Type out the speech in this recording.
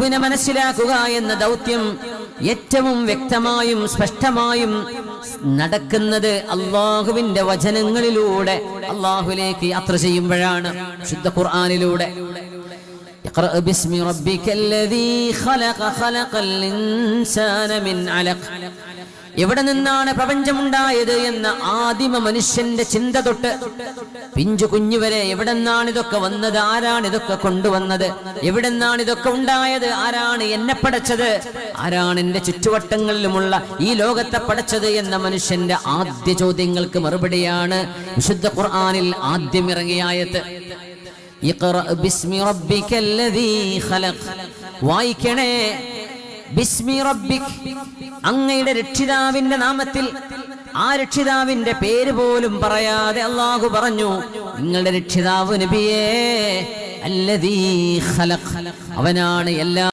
പിന്നെ മനസ്സിലാക്കുക എന്ന ദൗത്യം ഏറ്റവും വ്യക്തമായും സ്പഷ്ടമായും നടക്കുന്നത് അല്ലാഹുവിന്റെ വചനങ്ങളിലൂടെ അല്ലാഹുവിലേക്ക് യാത്ര ചെയ്യുമ്പോഴാണ്. ശുദ്ധ ഖുർആനിലൂടെ ഇഖ്റ ബിസ്മി റബ്ബിക്കല്ലദീ ഖലഖ ഖലഖൽ ഇൻസാന മിൻ അലഖ്. എവിടെ നിന്നാണ് പ്രപഞ്ചമുണ്ടായത് എന്ന ആദിമ മനുഷ്യന്റെ ചിന്ത തൊട്ട് പിഞ്ചു കുഞ്ഞുവരെ എവിടെ നിന്നാണ് ഇതൊക്കെ വന്നത്, ആരാണ് ഇതൊക്കെ കൊണ്ടുവന്നത്, എവിടെ നിന്നാണ് ഇതൊക്കെ ഉണ്ടായത്, ആരാണ് എന്നെ പടച്ചത്, ആരാണ് എന്റെ ചുറ്റുവട്ടങ്ങളിലുമുള്ള ഈ ലോകത്തെ പടച്ചത് എന്ന മനുഷ്യന്റെ ആദ്യ ചോദ്യങ്ങൾക്ക് മറുപടിയാണ് വിശുദ്ധ ഖുർആനിൽ ആദ്യം ഇറങ്ങിയ ആയത്ത്. ഇഖ്റ ബിസ്മി റബ്ബിക്കല്ലദീ ഖലഖ്. വായിക്കണേ ബിസ്മി റബ്ബിക്, അങ്ങയുടെ രക്ഷിതാവിന്റെ നാമത്തിൽ. ആ രക്ഷിതാവിന്റെ പേര് പോലും പറയാതെ അല്ലാഹു പറഞ്ഞു, നിങ്ങളുടെ രക്ഷിതാവ് നബിയേ അല്ലദീ ഖലഖ്, അവനാണ് എല്ലാ